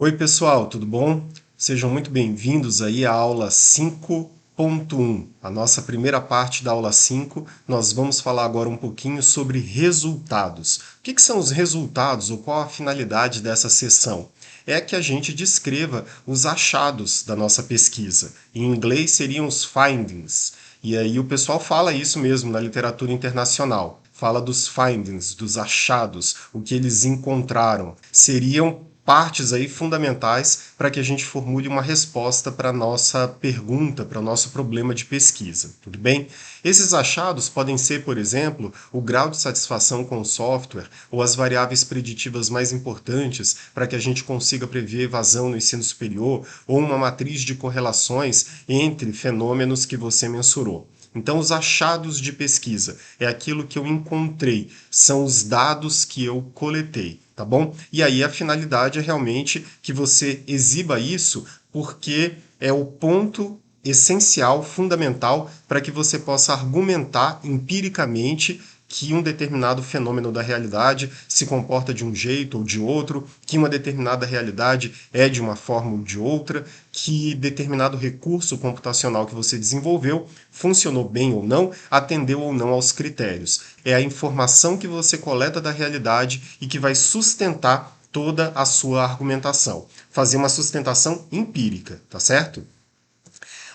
Oi, pessoal, tudo bom? Sejam muito bem-vindos aí à aula 5.1. A nossa primeira parte da aula 5, nós vamos falar agora um pouquinho sobre resultados. O que são os resultados ou qual a finalidade dessa sessão? É que a gente descreva os achados da nossa pesquisa. Em inglês seriam os findings. E aí o pessoal fala isso mesmo na literatura internacional. Fala dos findings, dos achados, o que eles encontraram. Seriam partes aí fundamentais para que a gente formule uma resposta para a nossa pergunta, para o nosso problema de pesquisa, tudo bem? Esses achados podem ser, por exemplo, o grau de satisfação com o software ou as variáveis preditivas mais importantes para que a gente consiga prever evasão no ensino superior ou uma matriz de correlações entre fenômenos que você mensurou. Então, os achados de pesquisa é aquilo que eu encontrei, são os dados que eu coletei, tá bom? E aí a finalidade é realmente que você exiba isso, porque é o ponto essencial, fundamental, para que você possa argumentar empiricamente que um determinado fenômeno da realidade se comporta de um jeito ou de outro, que uma determinada realidade é de uma forma ou de outra, que determinado recurso computacional que você desenvolveu funcionou bem ou não, atendeu ou não aos critérios. É a informação que você coleta da realidade e que vai sustentar toda a sua argumentação. Fazer uma sustentação empírica, tá certo?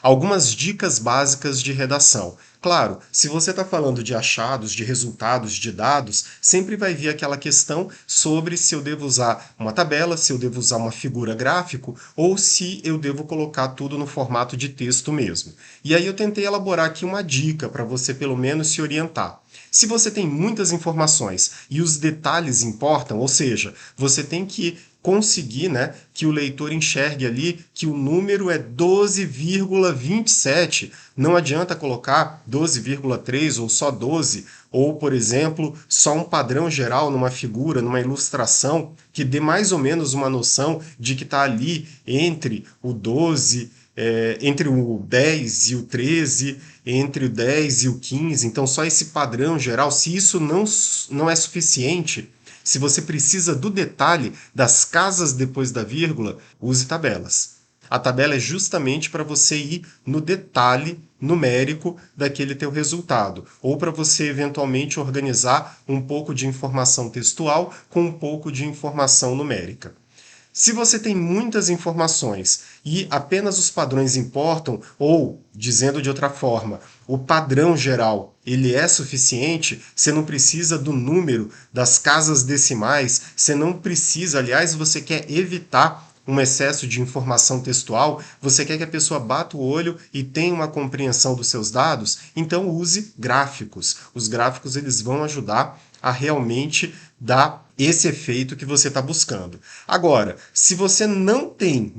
Algumas dicas básicas de redação. Claro, se você está falando de achados, de resultados, de dados, sempre vai vir aquela questão sobre se eu devo usar uma tabela, se eu devo usar uma figura gráfico ou se eu devo colocar tudo no formato de texto mesmo. E aí eu tentei elaborar aqui uma dica para você pelo menos se orientar. Se você tem muitas informações e os detalhes importam, ou seja, você tem que conseguir, né, que o leitor enxergue ali que o número é 12,27. Não adianta colocar 12,3 ou só 12, ou, por exemplo, só um padrão geral numa figura, numa ilustração, que dê mais ou menos uma noção de que está ali entre o 12, entre o 10 e o 13, entre o 10 e o 15. Então, só esse padrão geral, se isso não é suficiente, se você precisa do detalhe das casas depois da vírgula, use tabelas. A tabela é justamente para você ir no detalhe numérico daquele teu resultado, ou para você eventualmente organizar um pouco de informação textual com um pouco de informação numérica. Se você tem muitas informações e apenas os padrões importam, ou, dizendo de outra forma, o padrão geral ele é suficiente, você não precisa do número das casas decimais, você não precisa, aliás, você quer evitar um excesso de informação textual, você quer que a pessoa bata o olho e tenha uma compreensão dos seus dados, então use gráficos. Os gráficos eles vão ajudar a realmente dar esse efeito que você está buscando. Agora, se você não tem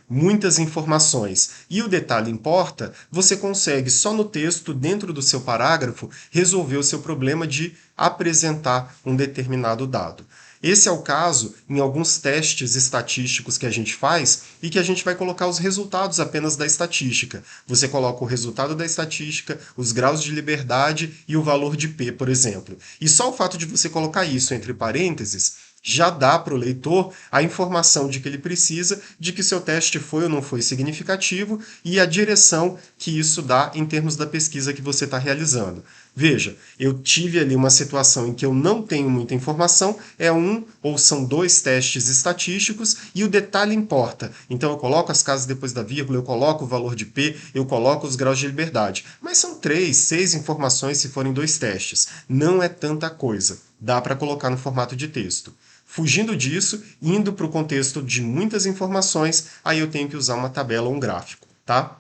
muitas informações e o detalhe importa, você consegue só no texto, dentro do seu parágrafo, resolver o seu problema de apresentar um determinado dado. Esse é o caso em alguns testes estatísticos que a gente faz e que a gente vai colocar os resultados apenas da estatística. Você coloca o resultado da estatística, os graus de liberdade e o valor de P, por exemplo. E só o fato de você colocar isso entre parênteses já dá para o leitor a informação de que ele precisa, de que seu teste foi ou não foi significativo e a direção que isso dá em termos da pesquisa que você está realizando. Veja, eu tive ali uma situação em que eu não tenho muita informação, é um ou são dois testes estatísticos e o detalhe importa. Então eu coloco as casas depois da vírgula, eu coloco o valor de P, eu coloco os graus de liberdade. Mas são 3, 6 informações se forem dois testes. Não é tanta coisa. Dá para colocar no formato de texto. Fugindo disso, indo para o contexto de muitas informações, aí eu tenho que usar uma tabela ou um gráfico, tá?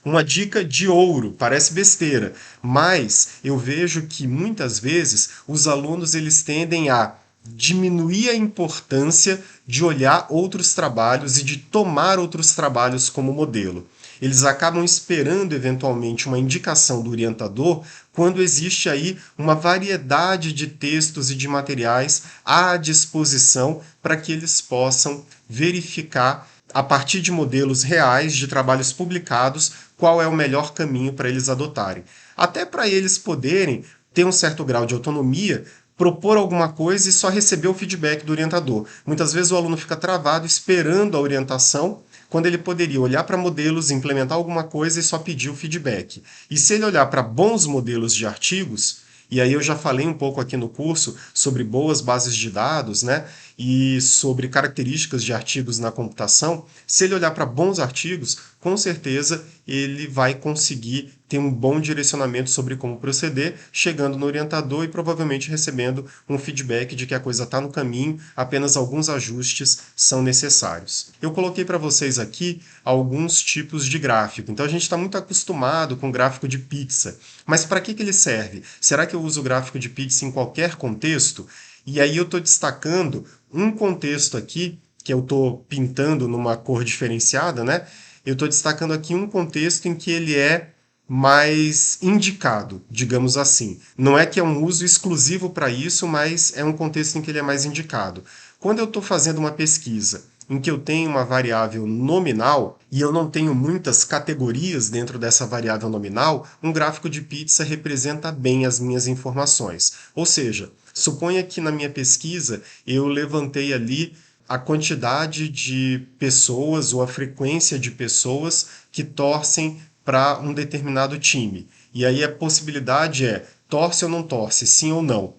Uma dica de ouro, parece besteira, mas eu vejo que muitas vezes os alunos eles tendem a diminuir a importância de olhar outros trabalhos e de tomar outros trabalhos como modelo. Eles acabam esperando eventualmente uma indicação do orientador quando existe aí uma variedade de textos e de materiais à disposição para que eles possam verificar a partir de modelos reais de trabalhos publicados qual é o melhor caminho para eles adotarem. Até para eles poderem ter um certo grau de autonomia propor alguma coisa e só receber o feedback do orientador. Muitas vezes o aluno fica travado esperando a orientação, quando ele poderia olhar para modelos, implementar alguma coisa e só pedir o feedback. E se ele olhar para bons modelos de artigos, e aí eu já falei um pouco aqui no curso sobre boas bases de dados, né? E sobre características de artigos na computação, se ele olhar para bons artigos, com certeza ele vai conseguir ter um bom direcionamento sobre como proceder, chegando no orientador e provavelmente recebendo um feedback de que a coisa está no caminho, apenas alguns ajustes são necessários. Eu coloquei para vocês aqui alguns tipos de gráfico. Então a gente está muito acostumado com gráfico de pizza. Mas para que ele serve? Será que eu uso o gráfico de pizza em qualquer contexto? E aí eu estou destacando um contexto aqui, que eu estou pintando numa cor diferenciada, né? Eu estou destacando aqui um contexto em que ele é mais indicado, digamos assim. Não é que é um uso exclusivo para isso, mas é um contexto em que ele é mais indicado. Quando eu estou fazendo uma pesquisa em que eu tenho uma variável nominal e eu não tenho muitas categorias dentro dessa variável nominal, um gráfico de pizza representa bem as minhas informações. Ou seja, suponha que na minha pesquisa eu levantei ali a quantidade de pessoas ou a frequência de pessoas que torcem para um determinado time. E aí a possibilidade é torce ou não torce, sim ou não.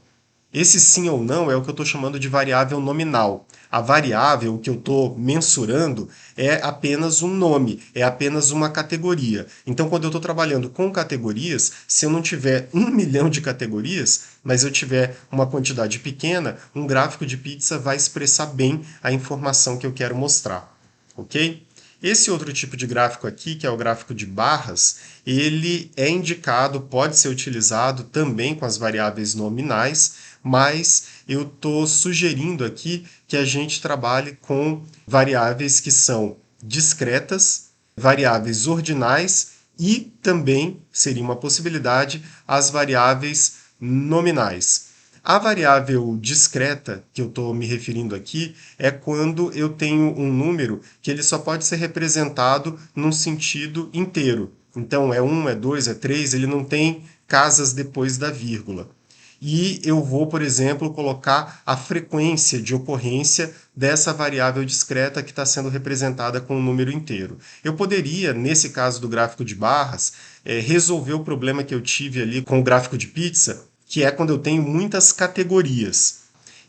Esse sim ou não é o que eu estou chamando de variável nominal. A variável que eu estou mensurando é apenas um nome, é apenas uma categoria. Então, quando eu estou trabalhando com categorias, se eu não tiver 1 milhão de categorias, mas eu tiver uma quantidade pequena, um gráfico de pizza vai expressar bem a informação que eu quero mostrar. Ok? Esse outro tipo de gráfico aqui, que é o gráfico de barras, ele é indicado, pode ser utilizado também com as variáveis nominais, mas eu estou sugerindo aqui que a gente trabalhe com variáveis que são discretas, variáveis ordinais e também seria uma possibilidade as variáveis nominais. A variável discreta que eu estou me referindo aqui é quando eu tenho um número que ele só pode ser representado num sentido inteiro. Então é 1, é 2, é 3, ele não tem casas depois da vírgula. E eu vou, por exemplo, colocar a frequência de ocorrência dessa variável discreta que está sendo representada com um número inteiro. Eu poderia, nesse caso do gráfico de barras, resolver o problema que eu tive ali com o gráfico de pizza, que é quando eu tenho muitas categorias.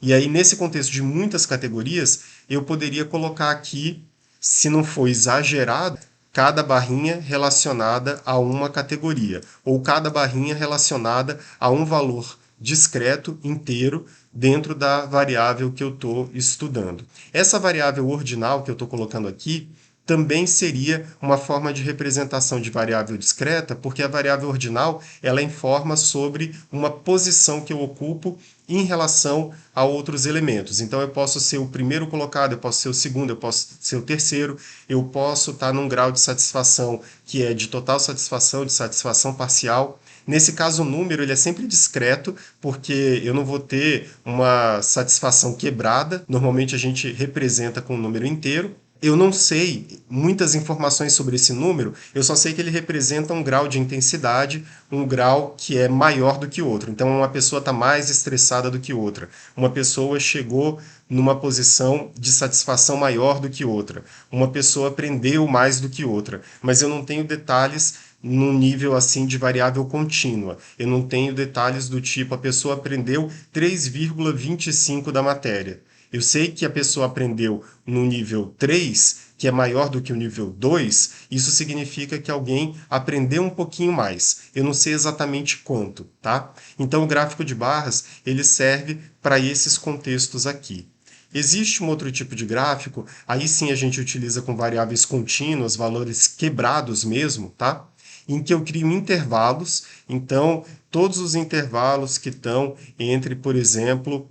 E aí, nesse contexto de muitas categorias, eu poderia colocar aqui, se não for exagerado, cada barrinha relacionada a uma categoria, ou cada barrinha relacionada a um valor discreto, inteiro, dentro da variável que eu estou estudando. Essa variável ordinal que eu estou colocando aqui também seria uma forma de representação de variável discreta, porque a variável ordinal ela informa sobre uma posição que eu ocupo em relação a outros elementos. Então eu posso ser o primeiro colocado, eu posso ser o segundo, eu posso ser o terceiro, eu posso estar num grau de satisfação que é de total satisfação, de satisfação parcial. Nesse caso, o número ele é sempre discreto, porque eu não vou ter uma satisfação quebrada. Normalmente a gente representa com um número inteiro. Eu não sei muitas informações sobre esse número, eu só sei que ele representa um grau de intensidade, um grau que é maior do que outro. Então, uma pessoa está mais estressada do que outra. Uma pessoa chegou numa posição de satisfação maior do que outra. Uma pessoa aprendeu mais do que outra. Mas eu não tenho detalhes num nível assim de variável contínua. Eu não tenho detalhes do tipo a pessoa aprendeu 3,25 da matéria. Eu sei que a pessoa aprendeu no nível 3, que é maior do que o nível 2, isso significa que alguém aprendeu um pouquinho mais. Eu não sei exatamente quanto, tá? Então o gráfico de barras, ele serve para esses contextos aqui. Existe um outro tipo de gráfico, aí sim a gente utiliza com variáveis contínuas, valores quebrados mesmo, tá? Em que eu crio intervalos, então todos os intervalos que estão entre, por exemplo,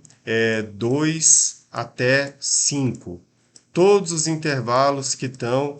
2 até 5. Todos os intervalos que estão,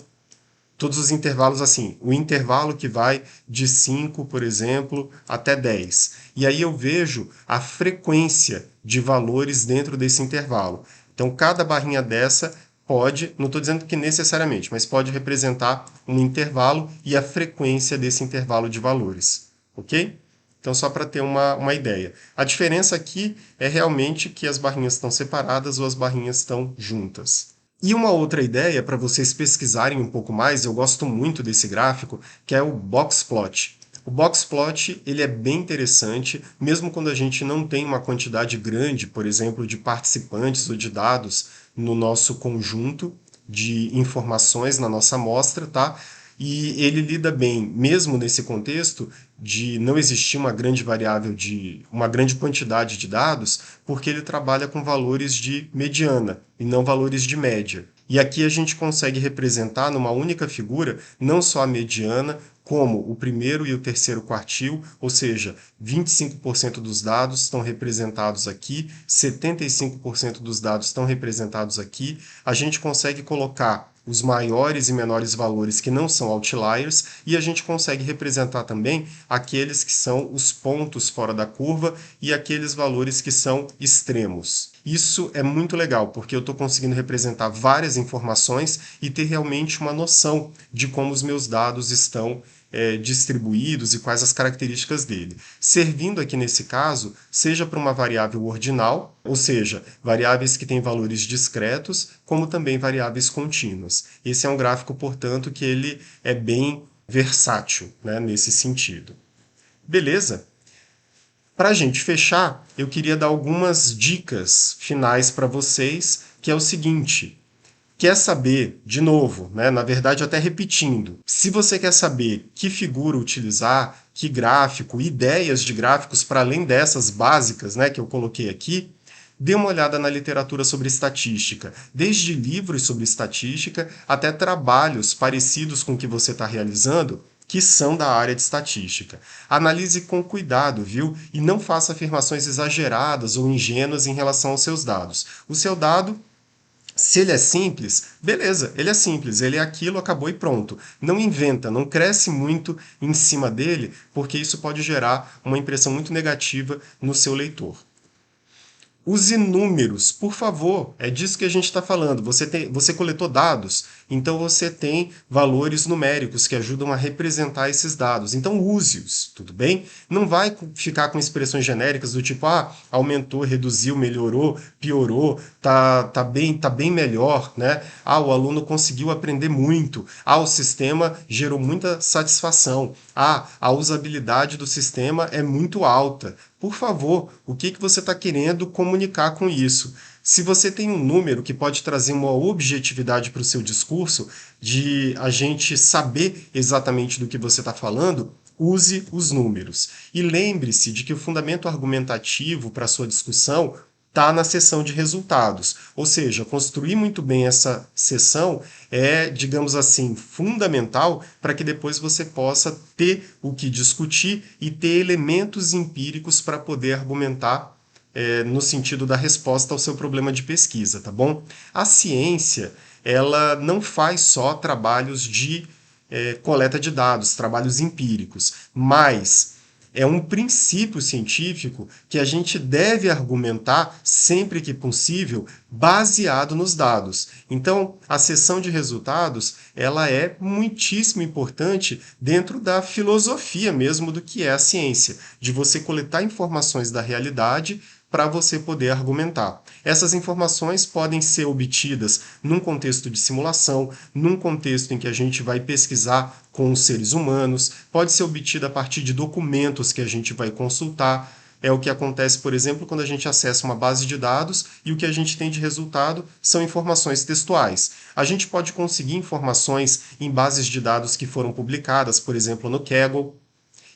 todos os intervalos assim, o intervalo que vai de 5, por exemplo, até 10. E aí eu vejo a frequência de valores dentro desse intervalo. Então, cada barrinha dessa pode, não estou dizendo que necessariamente, mas pode representar um intervalo e a frequência desse intervalo de valores, ok? Então, só para ter uma ideia. A diferença aqui é realmente que as barrinhas estão separadas ou as barrinhas estão juntas. E uma outra ideia para vocês pesquisarem um pouco mais, eu gosto muito desse gráfico, que é o box plot. O box plot ele é bem interessante, mesmo quando a gente não tem uma quantidade grande, por exemplo, de participantes ou de dados no nosso conjunto de informações na nossa amostra, tá? E ele lida bem, mesmo nesse contexto de não existir uma grande variável de uma grande quantidade de dados, porque ele trabalha com valores de mediana e não valores de média. E aqui a gente consegue representar numa única figura não só a mediana, como o primeiro e o terceiro quartil, ou seja, 25% dos dados estão representados aqui, 75% dos dados estão representados aqui. A gente consegue colocar os maiores e menores valores que não são outliers, e a gente consegue representar também aqueles que são os pontos fora da curva e aqueles valores que são extremos. Isso é muito legal, porque eu estou conseguindo representar várias informações e ter realmente uma noção de como os meus dados estão distribuídos e quais as características dele. Servindo aqui nesse caso, seja para uma variável ordinal, ou seja, variáveis que têm valores discretos, como também variáveis contínuas. Esse é um gráfico, portanto, que ele é bem versátil, né, nesse sentido. Beleza? Para a gente fechar, eu queria dar algumas dicas finais para vocês, que é o seguinte: quer saber, de novo, né, na verdade até repetindo, se você quer saber que figura utilizar, que gráfico, ideias de gráficos para além dessas básicas, né, que eu coloquei aqui, dê uma olhada na literatura sobre estatística, desde livros sobre estatística até trabalhos parecidos com o que você está realizando, que são da área de estatística. Analise com cuidado, viu? E não faça afirmações exageradas ou ingênuas em relação aos seus dados. O seu dado, se ele é simples, beleza, ele é simples, ele é aquilo, acabou e pronto. Não inventa, não cresce muito em cima dele, porque isso pode gerar uma impressão muito negativa no seu leitor. Use números, por favor. É disso que a gente está falando. Você coletou dados, então você tem valores numéricos que ajudam a representar esses dados. Então use-os, tudo bem? Não vai ficar com expressões genéricas do tipo, aumentou, reduziu, melhorou, piorou, tá bem melhor, né? O aluno conseguiu aprender muito. O sistema gerou muita satisfação. A usabilidade do sistema é muito alta. Por favor, o que você está querendo comunicar com isso? Se você tem um número que pode trazer uma objetividade para o seu discurso, de a gente saber exatamente do que você está falando, use os números. E lembre-se de que o fundamento argumentativo para a sua discussão está na seção de resultados. Ou seja, construir muito bem essa seção é, digamos assim, fundamental para que depois você possa ter o que discutir e ter elementos empíricos para poder argumentar no sentido da resposta ao seu problema de pesquisa, tá bom? A ciência, ela não faz só trabalhos de coleta de dados, trabalhos empíricos, mas é um princípio científico que a gente deve argumentar sempre que possível, baseado nos dados. Então, a seção de resultados, ela é muitíssimo importante dentro da filosofia mesmo do que é a ciência, de você coletar informações da realidade para você poder argumentar. Essas informações podem ser obtidas num contexto de simulação, num contexto em que a gente vai pesquisar com os seres humanos, pode ser obtida a partir de documentos que a gente vai consultar. É o que acontece, por exemplo, quando a gente acessa uma base de dados e o que a gente tem de resultado são informações textuais. A gente pode conseguir informações em bases de dados que foram publicadas, por exemplo, no Kaggle,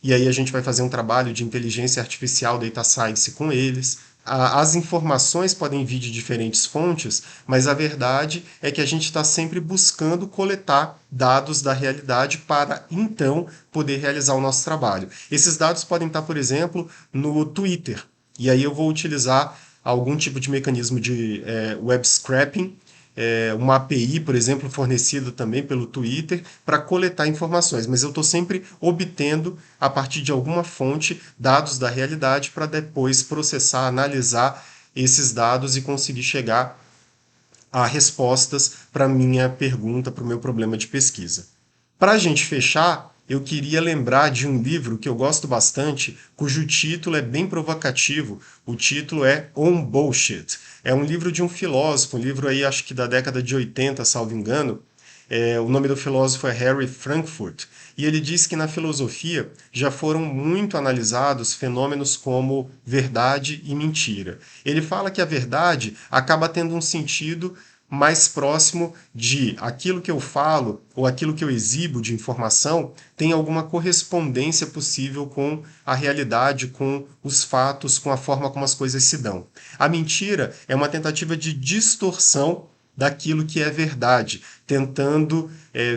e aí a gente vai fazer um trabalho de inteligência artificial, data science com eles. As informações podem vir de diferentes fontes, mas a verdade é que a gente está sempre buscando coletar dados da realidade para, então, poder realizar o nosso trabalho. Esses dados podem estar, por exemplo, no Twitter, e aí eu vou utilizar algum tipo de mecanismo de web scraping, uma API, por exemplo, fornecida também pelo Twitter, para coletar informações, mas eu estou sempre obtendo, a partir de alguma fonte, dados da realidade para depois processar, analisar esses dados e conseguir chegar a respostas para a minha pergunta, para o meu problema de pesquisa. Para a gente fechar, eu queria lembrar de um livro que eu gosto bastante, cujo título é bem provocativo. O título é On Bullshit. É um livro de um filósofo, um livro aí acho que da década de 80, salvo engano. O nome do filósofo é Harry Frankfurt. E ele diz que na filosofia já foram muito analisados fenômenos como verdade e mentira. Ele fala que a verdade acaba tendo um sentido mais próximo de aquilo que eu falo ou aquilo que eu exibo de informação tem alguma correspondência possível com a realidade, com os fatos, com a forma como as coisas se dão. A mentira é uma tentativa de distorção daquilo que é verdade, tentando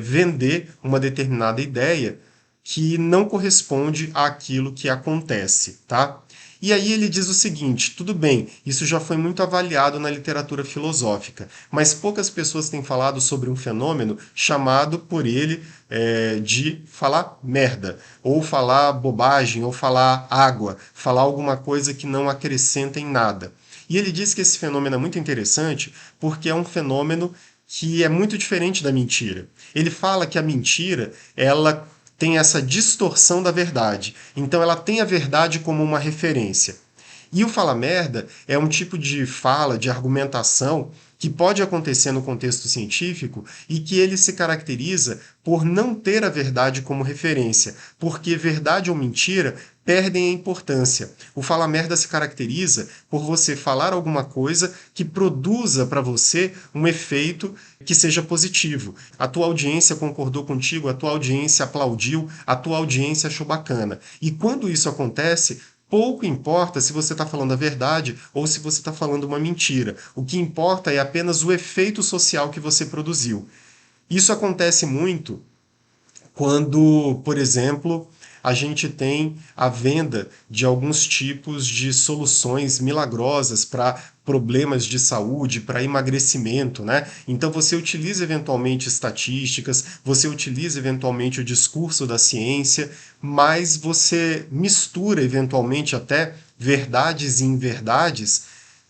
vender uma determinada ideia que não corresponde àquilo que acontece, tá? E aí ele diz o seguinte: tudo bem, isso já foi muito avaliado na literatura filosófica, mas poucas pessoas têm falado sobre um fenômeno chamado por ele de falar merda, ou falar bobagem, ou falar água, falar alguma coisa que não acrescenta em nada. E ele diz que esse fenômeno é muito interessante porque é um fenômeno que é muito diferente da mentira. Ele fala que a mentira, ela tem essa distorção da verdade. Então ela tem a verdade como uma referência. E o fala merda é um tipo de fala, de argumentação que pode acontecer no contexto científico e que ele se caracteriza por não ter a verdade como referência, porque verdade ou mentira perdem a importância. O fala merda se caracteriza por você falar alguma coisa que produza para você um efeito que seja positivo. A tua audiência concordou contigo, a tua audiência aplaudiu, a tua audiência achou bacana. E quando isso acontece, pouco importa se você está falando a verdade ou se você está falando uma mentira. O que importa é apenas o efeito social que você produziu. Isso acontece muito quando, por exemplo, a gente tem a venda de alguns tipos de soluções milagrosas para problemas de saúde, para emagrecimento, né? Então você utiliza eventualmente estatísticas, você utiliza eventualmente o discurso da ciência, mas você mistura eventualmente até verdades e inverdades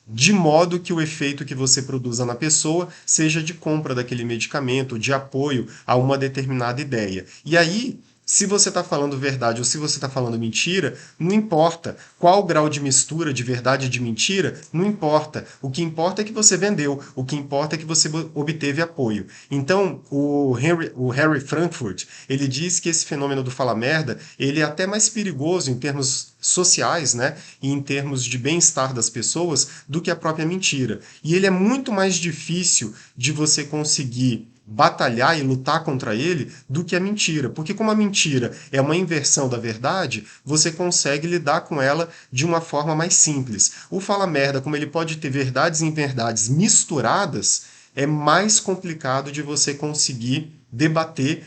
de modo que o efeito que você produza na pessoa seja de compra daquele medicamento, de apoio a uma determinada ideia. E aí, se você está falando verdade ou se você está falando mentira, não importa. Qual o grau de mistura de verdade e de mentira, não importa. O que importa é que você vendeu, o que importa é que você obteve apoio. Então, o Harry Frankfurt, ele diz que esse fenômeno do fala merda, ele é até mais perigoso em termos sociais, né, e em termos de bem-estar das pessoas, do que a própria mentira. E ele é muito mais difícil de você conseguir batalhar e lutar contra ele do que a mentira. Porque como a mentira é uma inversão da verdade, você consegue lidar com ela de uma forma mais simples. O fala merda, como ele pode ter verdades e inverdades misturadas, é mais complicado de você conseguir debater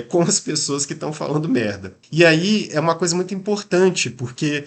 com as pessoas que estão falando merda. E aí é uma coisa muito importante, porque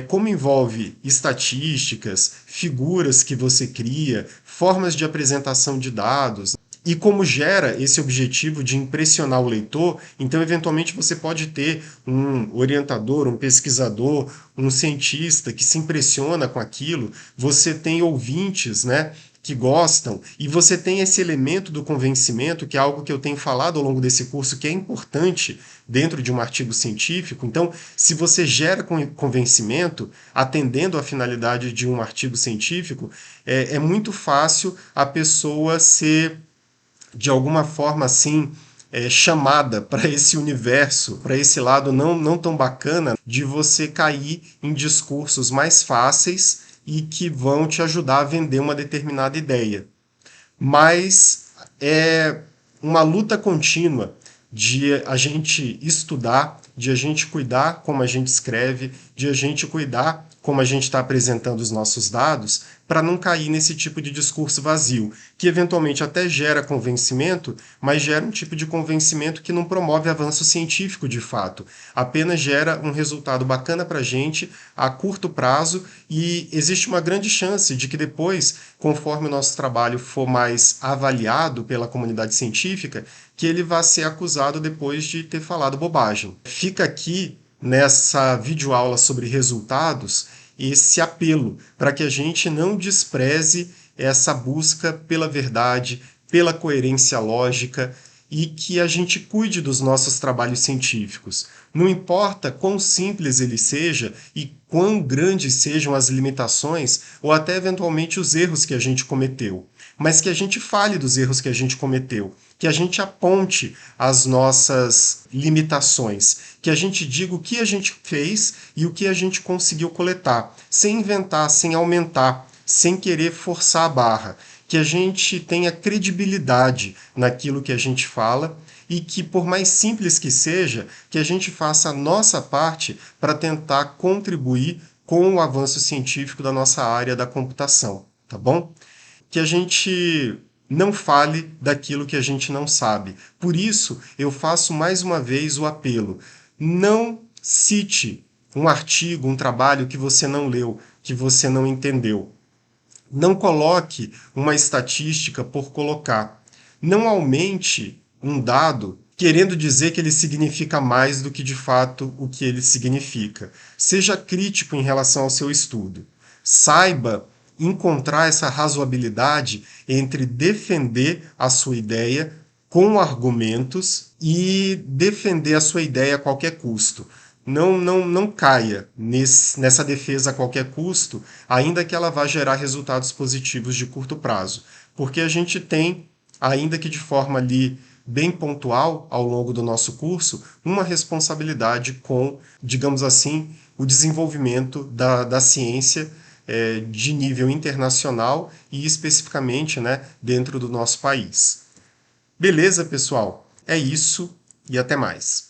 como envolve estatísticas, figuras que você cria, formas de apresentação de dados, e como gera esse objetivo de impressionar o leitor, então eventualmente você pode ter um orientador, um pesquisador, um cientista que se impressiona com aquilo, você tem ouvintes, né, que gostam, e você tem esse elemento do convencimento, que é algo que eu tenho falado ao longo desse curso, que é importante dentro de um artigo científico. Então, se você gera convencimento, atendendo à finalidade de um artigo científico, é muito fácil a pessoa ser de alguma forma assim chamada para esse universo, para esse lado não tão bacana de você cair em discursos mais fáceis e que vão te ajudar a vender uma determinada ideia. Mas é uma luta contínua de a gente estudar, de a gente cuidar como a gente escreve, de a gente cuidar como a gente está apresentando os nossos dados, para não cair nesse tipo de discurso vazio, que eventualmente até gera convencimento, mas gera um tipo de convencimento que não promove avanço científico de fato, apenas gera um resultado bacana para a gente a curto prazo, e existe uma grande chance de que depois, conforme o nosso trabalho for mais avaliado pela comunidade científica, que ele vá ser acusado depois de ter falado bobagem. Fica aqui nessa videoaula sobre resultados esse apelo para que a gente não despreze essa busca pela verdade, pela coerência lógica e que a gente cuide dos nossos trabalhos científicos. Não importa quão simples ele seja e quão grandes sejam as limitações ou até eventualmente os erros que a gente cometeu, mas que a gente fale dos erros que a gente cometeu, que a gente aponte as nossas limitações, que a gente diga o que a gente fez e o que a gente conseguiu coletar, sem inventar, sem aumentar, sem querer forçar a barra, que a gente tenha credibilidade naquilo que a gente fala e que, por mais simples que seja, que a gente faça a nossa parte para tentar contribuir com o avanço científico da nossa área da computação, tá bom? Que a gente não fale daquilo que a gente não sabe. Por isso, eu faço mais uma vez o apelo. Não cite um artigo, um trabalho que você não leu, que você não entendeu. Não coloque uma estatística por colocar. Não aumente um dado querendo dizer que ele significa mais do que de fato o que ele significa. Seja crítico em relação ao seu estudo. Saiba encontrar essa razoabilidade entre defender a sua ideia com argumentos e defender a sua ideia a qualquer custo. Não caia nessa defesa a qualquer custo, ainda que ela vá gerar resultados positivos de curto prazo. Porque a gente tem, ainda que de forma ali bem pontual ao longo do nosso curso, uma responsabilidade com, digamos assim, o desenvolvimento da ciência de nível internacional e especificamente, né, dentro do nosso país. Beleza, pessoal? É isso e até mais.